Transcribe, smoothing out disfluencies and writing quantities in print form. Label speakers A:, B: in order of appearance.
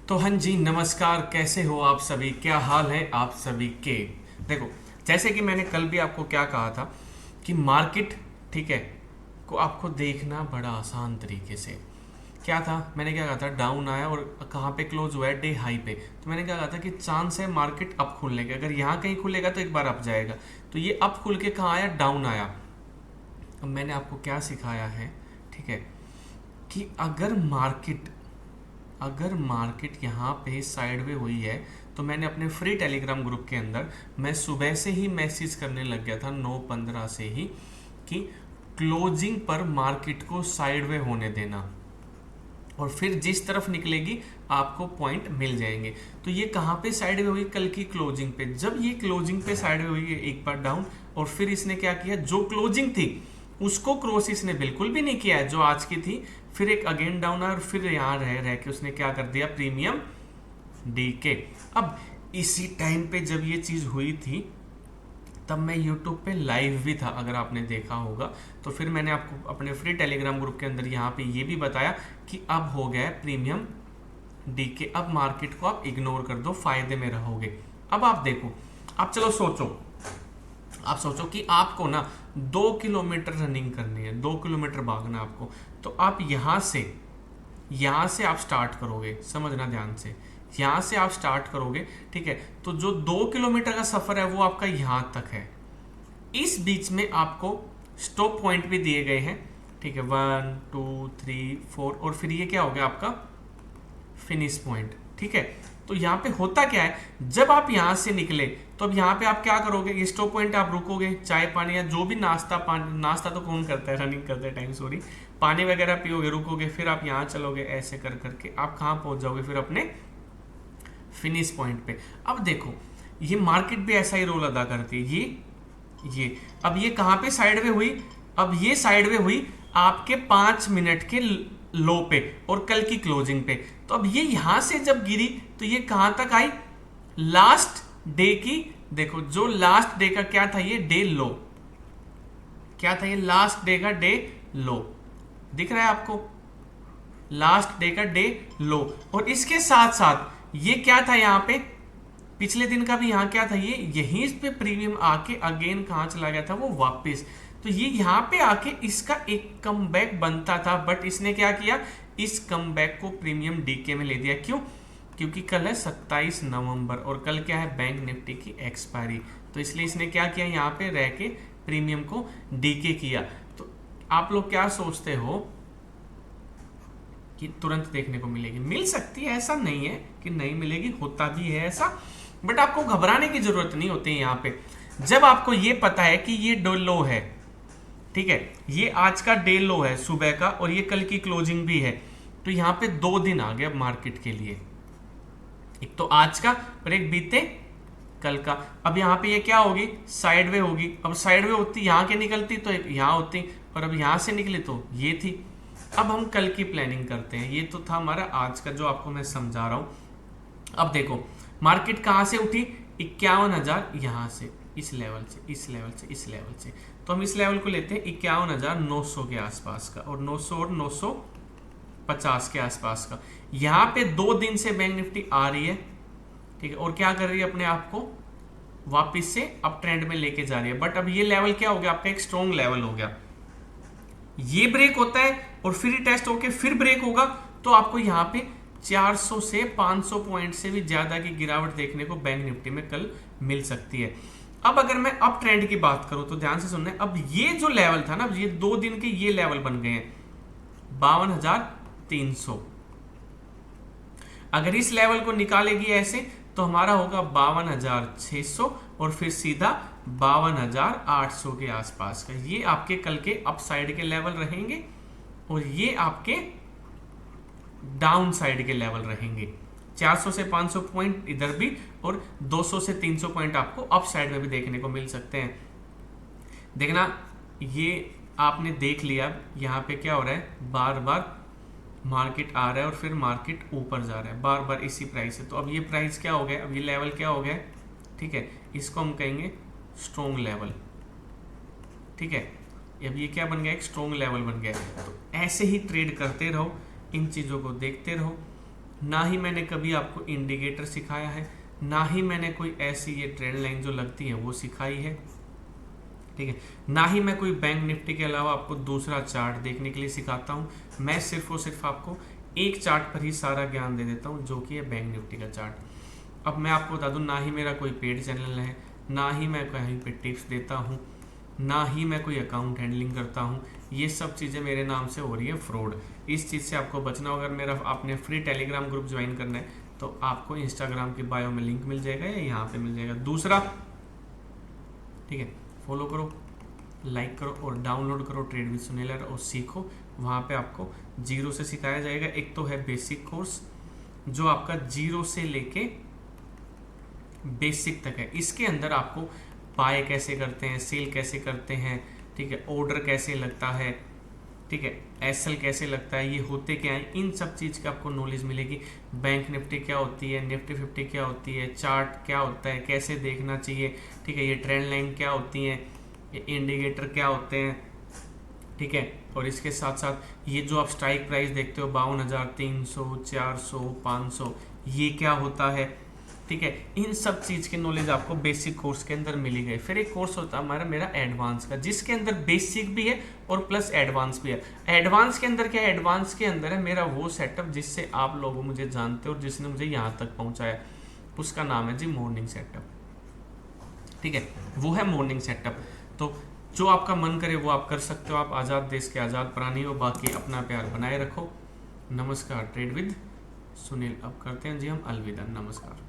A: तो हाँ जी, नमस्कार। कैसे हो आप सभी? क्या हाल है आप सभी के? देखो, जैसे कि मैंने कल भी आपको क्या कहा था कि मार्केट, ठीक है, को आपको देखना बड़ा आसान तरीके से। क्या था, मैंने क्या कहा था, डाउन आया और कहाँ पे क्लोज हुआ है, डे हाई पे। तो मैंने क्या कहा था कि चांस है मार्केट अप खुलने के। अगर यहाँ कहीं खुलेगा तो एक बार अप जाएगा। तो ये अप खुल के कहाँ आया, डाउन आया। अब मैंने आपको क्या सिखाया है, ठीक है, कि अगर मार्केट यहाँ पे साइडवे हुई है तो मैंने अपने फ्री टेलीग्राम ग्रुप के अंदर मैं सुबह से ही मैसेज करने लग गया था 9:15 से ही कि क्लोजिंग पर मार्केट को साइडवे होने देना और फिर जिस तरफ निकलेगी आपको पॉइंट मिल जाएंगे। तो ये कहाँ पे साइड हुई, कल की क्लोजिंग पे। जब ये क्लोजिंग पे साइड हुई है एक बार डाउन, और फिर इसने क्या किया, जो क्लोजिंग थी उसको क्रॉस इसने बिल्कुल भी नहीं किया है जो आज की थी। फिर एक अगेन डाउन आया और फिर यहाँ रह के उसने क्या कर दिया, प्रीमियम डी के। अब इसी टाइम पे जब ये चीज हुई थी तब मैं YouTube पे लाइव भी था, अगर आपने देखा होगा। तो फिर मैंने आपको अपने फ्री टेलीग्राम ग्रुप के अंदर यहाँ पे ये भी बताया कि अब हो गया है प्रीमियम डी के। अब मार्केट को आप इग्नोर कर दो, फायदे में रहोगे। अब आप देखो, आप चलो सोचो कि आपको ना 2 किलोमीटर रनिंग करनी है, 2 किलोमीटर भागना आपको। तो आप यहाँ से आप स्टार्ट करोगे, समझना ध्यान से, यहाँ से आप स्टार्ट करोगे, ठीक है। तो जो 2 किलोमीटर का सफर है वो आपका यहाँ तक है। इस बीच में आपको स्टॉप पॉइंट भी दिए गए हैं, ठीक है, 1 2 3 4, और फिर ये क्या हो गया आपका फिनिश पॉइंट, ठीक है। तो यहाँ पे होता क्या है, जब आप यहाँ से निकले तो अब यहाँ पे आप क्या करोगे, ये स्टॉप पॉइंट आप रुकोगे, चाय पानी या जो भी नाश्ता तो कौन करता है रनिंग करते टाइम, सॉरी, पानी वगैरह पियोगे, रुकोगे, फिर आप यहाँ चलोगे, ऐसे कर करके आप कहाँ पहुंच जाओगे, फिर अपने फिनिश पॉइंट पे। अब देखो, ये मार्केट भी ऐसा ही रोल अदा करती है। ये अब ये कहाँ पे साइडवे हुई, अब ये साइडवे हुई आपके 5 मिनट के लो पे और कल की क्लोजिंग पे। तो अब ये यहां से जब गिरी तो ये कहां तक आई, लास्ट डे की। देखो, जो लास्ट डे का क्या था, ये डे लो, क्या था, ये लास्ट डे का डे लो दिख रहा है आपको, लास्ट डे का डे लो। और इसके साथ साथ ये क्या था, यहाँ पे पिछले दिन का भी यहाँ क्या था, ये यहीं पे प्रीमियम आके अगेन कहाँ चला गया था, वो वापस। तो ये यहाँ पे आके इसका एक कमबैक बनता था, बट इसने क्या किया, इस कमबैक को प्रीमियम डीके में ले दिया। क्यों? क्योंकि कल है 27 नवंबर और कल क्या है, बैंक निफ्टी की एक्सपायरी। तो इसलिए इसने क्या किया, यहाँ पे रह के प्रीमियम को डीके किया। तो आप लोग क्या सोचते हो कि तुरंत देखने को मिलेगी? मिल सकती है, ऐसा नहीं है कि नहीं मिलेगी, होता भी है ऐसा, बट आपको घबराने की जरूरत नहीं होती है। यहाँ पे जब आपको ये पता है कि ये डे लो है, ठीक है, ये आज का डे लो है सुबह का और ये कल की क्लोजिंग भी है, तो यहाँ पे 2 दिन आ गए मार्केट के लिए, एक तो आज का और एक बीते कल का। अब यहाँ पे ये क्या होगी, साइडवे होगी। अब साइडवे होती, यहाँ के निकलती तो यहाँ होती, और अब यहाँ से निकली तो ये थी। अब हम कल की प्लानिंग करते हैं। ये तो था हमारा आज का जो आपको मैं समझा रहा हूं। अब देखो, मार्केट कहां से उठी, 51,000, यहां से, इस लेवल से, इस लेवल से, इस लेवल से। तो हम इस लेवल को लेते हैं 51,900 के आसपास का, और 900 और 950 के आसपास का। यहां पे 2 दिन से बैंक निफ्टी आ रही है, ठीक है, और क्या कर रही है, अपने आप को वापिस से अप ट्रेंड में लेके जा रही है। बट अब ये लेवल क्या हो गया, आपका एक स्ट्रॉन्ग लेवल हो गया। ये ब्रेक होता है और फिर टेस्ट होके फिर ब्रेक होगा, तो आपको यहाँ पे 400 से 500 पॉइंट से भी ज्यादा की गिरावट देखने को बैंक निफ्टी में कल मिल सकती है। अब अगर मैं अप ट्रेंड की बात करूं तो ध्यान से सुनना, अब ये जो लेवल था ना, ये 2 दिन के ये लेवल बन गए हैं 52,300। अगर इस लेवल को निकालेगी ऐसे तो हमारा होगा 52,600 और फिर सीधा 52,800 के आसपास का। ये आपके कल के अपसाइड के लेवल रहेंगे और ये आपके डाउन साइड के लेवल रहेंगे। 400 से 500 पॉइंट इधर भी और 200 से 300 पॉइंट आपको अप साइड में भी देखने को मिल सकते हैं। देखना, ये आपने देख लिया यहाँ पे क्या हो रहा है, बार बार मार्केट आ रहा है और फिर मार्केट ऊपर जा रहा है, बार बार इसी प्राइस है। तो अब ये प्राइस क्या हो गया, अब ये लेवल क्या हो गया, ठीक है, इसको हम कहेंगे स्ट्रॉन्ग लेवल, ठीक है। अब ये क्या बन गया, एक स्ट्रॉन्ग लेवल बन गया। तो ऐसे ही ट्रेड करते रहो, इन चीज़ों को देखते रहो, ना ही मैंने कभी आपको इंडिकेटर सिखाया है, ना ही मैंने कोई ऐसी ये ट्रेंड लाइन जो लगती है वो सिखाई है, ठीक है। ना ही मैं कोई बैंक निफ्टी के अलावा आपको दूसरा चार्ट देखने के लिए सिखाता हूँ। मैं सिर्फ और सिर्फ आपको एक चार्ट पर ही सारा ज्ञान दे देता हूँ, जो कि है बैंक निफ्टी का चार्ट। अब मैं आपको बता दूँ, ना ही मेरा कोई पेड चैनल है, ना ही मैं कहीं पे टिप्स देता हूँ, ना ही मैं कोई अकाउंट हैंडलिंग करता हूँ। ये सब चीज़ें मेरे नाम से हो रही है फ्रॉड। इस चीज़ से आपको बचना होगा। अगर मेरा आपने फ्री टेलीग्राम ग्रुप ज्वाइन करना है तो आपको इंस्टाग्राम के बायो में लिंक मिल जाएगा या यहाँ पे मिल जाएगा। दूसरा, ठीक है, फॉलो करो, लाइक करो और डाउनलोड करो ट्रेड विद सुनील और सीखो। वहाँ पे आपको जीरो से सिखाया जाएगा। एक तो है बेसिक कोर्स जो आपका जीरो से लेके बेसिक तक है। इसके अंदर आपको बाय कैसे करते हैं, सेल कैसे करते हैं, ठीक है, ऑर्डर कैसे लगता है, ठीक है, एसएल कैसे लगता है, ये होते क्या है, इन सब चीज़ की आपको नॉलेज मिलेगी। बैंक निफ्टी क्या होती है, निफ्टी 50 क्या होती है, चार्ट क्या होता है, कैसे देखना चाहिए, ठीक है, ये ट्रेंड लाइन क्या होती है, ये इंडिकेटर क्या होते हैं, ठीक है। और इसके साथ साथ ये जो आप स्ट्राइक प्राइस देखते हो 52,300, 400, 500, ये क्या होता है, ठीक है। इन सब चीज़ की नॉलेज आपको बेसिक कोर्स के अंदर मिली गई। फिर एक कोर्स होता है हमारा मेरा एडवांस का, जिसके अंदर बेसिक भी है और प्लस एडवांस भी है। एडवांस के अंदर क्या है, एडवांस के अंदर है मेरा वो सेटअप जिससे आप लोग मुझे जानते हो और जिसने मुझे यहाँ तक पहुँचाया। उसका नाम है जी मॉर्निंग सेटअप, ठीक है, वो है मॉर्निंग सेटअप। तो जो आपका मन करे वो आप कर सकते हो। आप आज़ाद देश के आज़ाद प्राणी हो, बाकी अपना प्यार बनाए रखो। नमस्कार। ट्रेड विद सुनील अब करते हैं जी हम अलविदा। नमस्कार।